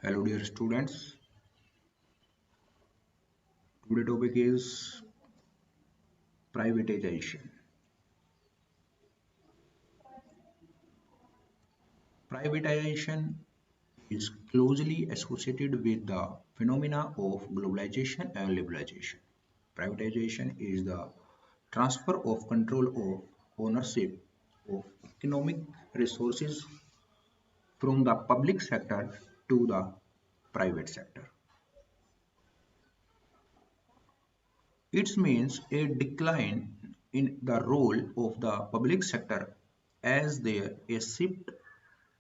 Hello dear students, today topic is privatization. Privatization is closely associated with the phenomena of globalization and liberalization. Privatization is the transfer of control of ownership of economic resources from the public sector to the private sector. It means a decline in the role of the public sector as there a shift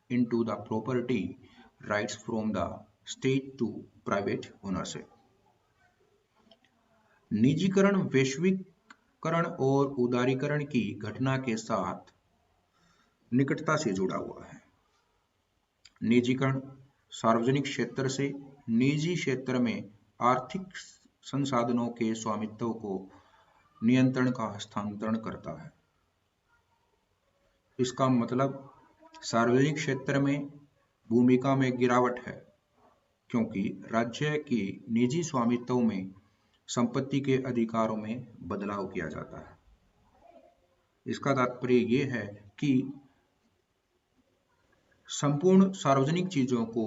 into the property rights from the state to private ownership. निजीकरण वैश्वीकरण और उदारीकरण की घटना के साथ निकटता से जुड़ा हुआ है। निजीकरण सार्वजनिक क्षेत्र से निजी क्षेत्र में आर्थिक संसाधनों के स्वामित्व को नियंत्रण का हस्तांतरण करता है। इसका मतलब सार्वजनिक क्षेत्र में भूमिका में गिरावट है क्योंकि राज्य की निजी स्वामित्व में संपत्ति के अधिकारों में बदलाव किया जाता है। इसका तात्पर्य ये है कि संपूर्ण सार्वजनिक चीजों को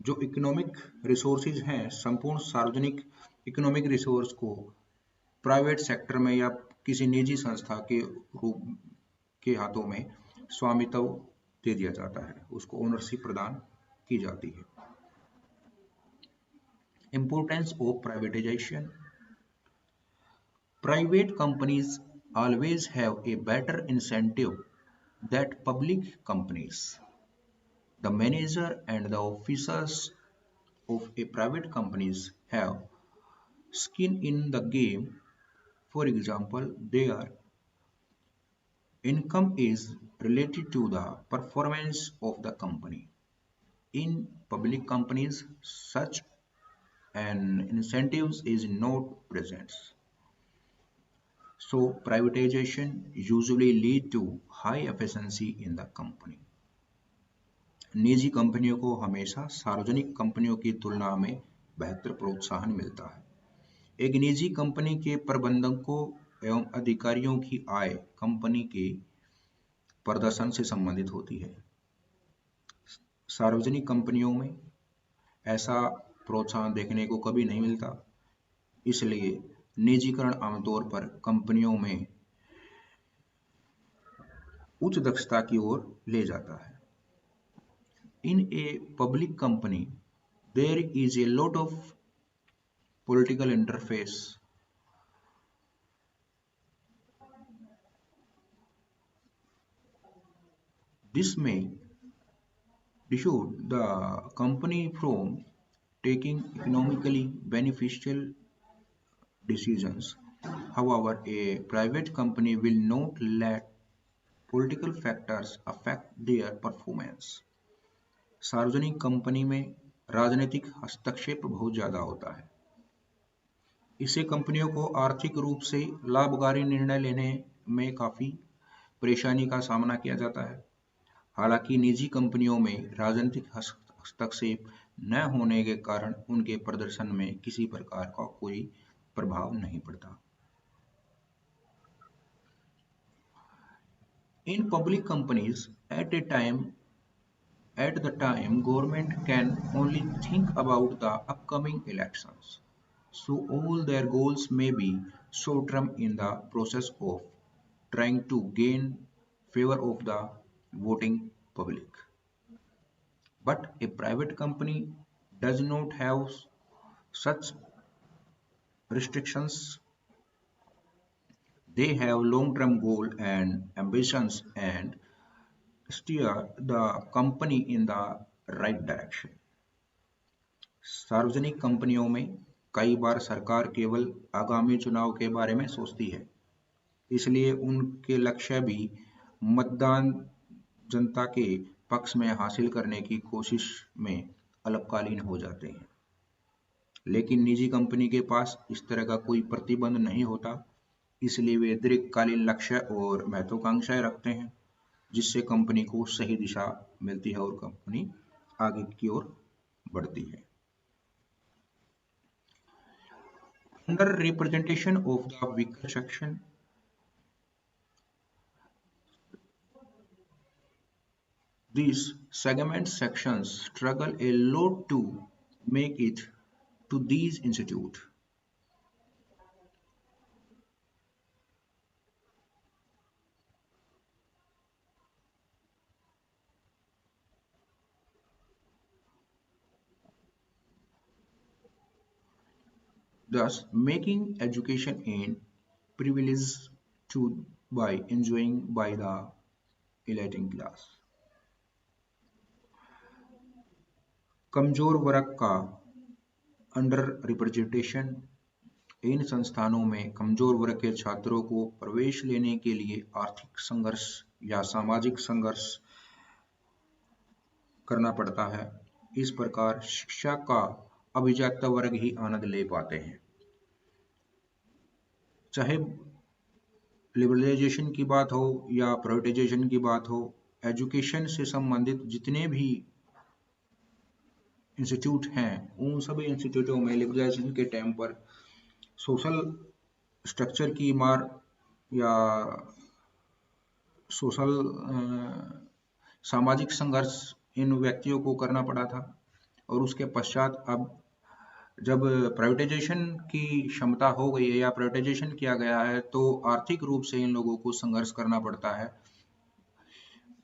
जो इकोनॉमिक रिसोर्सेज हैं, संपूर्ण सार्वजनिक इकोनॉमिक रिसोर्स को प्राइवेट सेक्टर में या किसी निजी संस्था के रूप के हाथों में स्वामित्व दे दिया जाता है, उसको ओनरशिप प्रदान की जाती है। Importance of privatization. Private companies always have a better incentive than public companies. The manager and the officers of a private companies have skin in the game. For example, their income is related to the performance of the company. In public companies, such an incentives is not present. So privatization usually lead to high efficiency in the company. निजी कंपनियों को हमेशा सार्वजनिक कंपनियों की तुलना में बेहतर प्रोत्साहन मिलता है। एक निजी कंपनी के प्रबंधकों एवं अधिकारियों की आय कंपनी के प्रदर्शन से संबंधित होती है। सार्वजनिक कंपनियों में ऐसा प्रोत्साहन देखने को कभी नहीं मिलता, इसलिए निजीकरण आमतौर पर कंपनियों में उच्च दक्षता की ओर ले जाता है। In a public company, there is a lot of political interface. This may dissuade the company from taking economically beneficial decisions. However, a private company will not let political factors affect their performance. सार्वजनिक company में राजनीतिक हस्तक्षेप बहुत ज़्यादा होता है। इससे कंपनियों को आर्थिक रूप से लाभकारी निर्णय लेने में काफ़ी परेशानी का सामना किया जाता है। हालांकि निजी कंपनियों में राजनीतिक हस्तक्षेप न होने के कारण उनके प्रदर्शन में किसी प्रकार का कोई प्रभाव नहीं पड़ता। In public companies, at the time, government can only think about the upcoming elections, so all their goals may be short-term in the process of trying to gain favor of the voting public. But a private company does not have such restrictions. They have long-term goals and ambitions and steer the company in the right direction. सार्वजनिक कंपनियों में कई बार सरकार केवल आगामी चुनाव के बारे में सोचती है, इसलिए उनके लक्ष्य भी मतदान जनता के पक्ष में हासिल करने की कोशिश में अल्पकालीन हो जाते हैं। लेकिन निजी कंपनी के पास इस तरह का कोई प्रतिबंध नहीं होता, इसलिए वे दीर्घकालीन लक्ष्य और महत्वाकांक्षाएं रखते हैं, जिससे कंपनी को सही दिशा मिलती है और कंपनी आगे की ओर बढ़ती है। Under representation of the weaker section, these segment sections struggle a lot to make it to these institute. Thus, making education a privilege to by enjoying by the elite class. कमजोर वर्ग का under representation, इन संस्थानों में कमजोर वर्ग के छात्रों को प्रवेश लेने के लिए आर्थिक संघर्ष या सामाजिक संघर्ष करना पड़ता है। इस प्रकार शिक्षा का अभिजात वर्ग ही आनंद ले पाते हैं। चाहे लिबरलाइजेशन की बात हो या प्राइवेटाइजेशन की बात हो, एजुकेशन से संबंधित जितने भी इंस्टीट्यूट हैं, उन सभी इंस्टीट्यूटों में लिबरलाइजेशन के टाइम पर सोशल स्ट्रक्चर की मार या सोशल सामाजिक संघर्ष इन व्यक्तियों को करना पड़ा था। और उसके पश्चात अब जब प्राइवेटाइजेशन की क्षमता हो गई है या प्राइवेटाइजेशन किया गया है, तो आर्थिक रूप से इन लोगों को संघर्ष करना पड़ता है।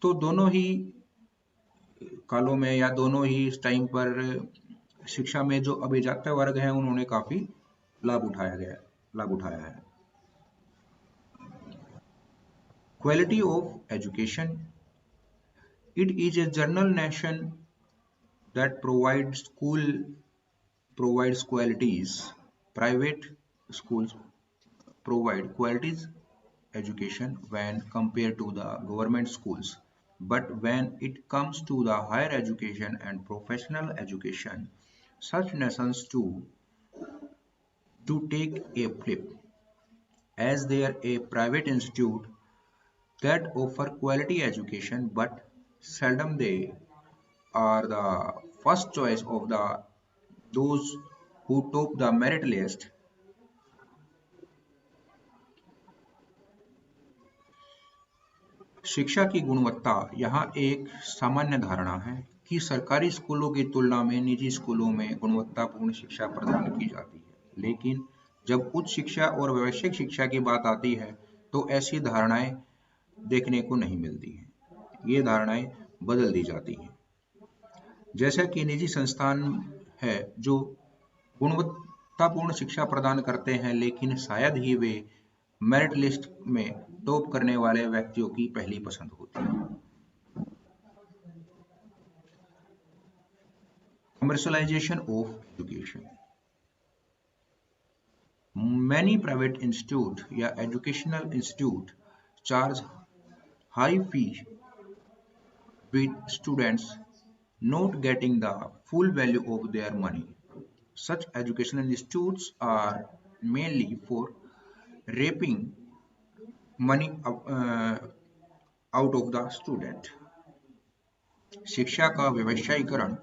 तो दोनों ही कालों में या दोनों ही इस टाइम पर शिक्षा में जो अभिजात वर्ग हैं, उन्होंने काफी लाभ उठाया है। Quality of education, it is a general nation that provides qualities. Private schools provide qualities education when compared to the government schools. But when it comes to the higher education and professional education, such nations too do take a flip, as there a private institute that offer quality education, but seldom they are the first choice of those who top the merit list. शिक्षा की गुणवत्ता यहाँ एक सामान्य धारणा है कि सरकारी स्कूलों की तुलना में निजी स्कूलों में गुणवत्तापूर्ण शिक्षा प्रदान की जाती है। लेकिन जब उच्च शिक्षा और व्यावसायिक शिक्षा की बात आती है, तो ऐसी धारणाएं देखने को नहीं मिलती हैं। ये धारणाएं बदल दी जाती हैं। जैसा कि निजी संस्थान है जो गुणवत्तापूर्ण शिक्षा प्रदान करते हैं, लेकिन शायद ही वे मेरिट लिस्ट में टॉप करने वाले व्यक्तियों की पहली पसंद होती है। Commercialization of education, many private institute या educational institute charge high fee with students not getting the full value of their money. Such educational institutes are mainly for reaping money out of the student. शिक्षा का व्यवसायीकरण,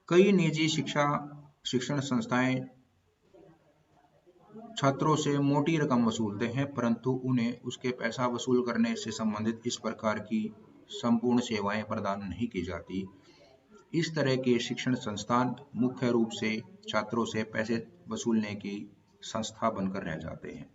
कई निजी शिक्षण संस्थाएं छात्रों से मोटी रकम वसूलते हैं, परंतु उन्हें उसके पैसा वसूल करने से संबंधित इस प्रकार की संपूर्ण सेवाएं प्रदान नहीं की जाती। इस तरह के शिक्षण संस्थान मुख्य रूप से छात्रों से पैसे वसूलने की संस्था बनकर रह जाते हैं।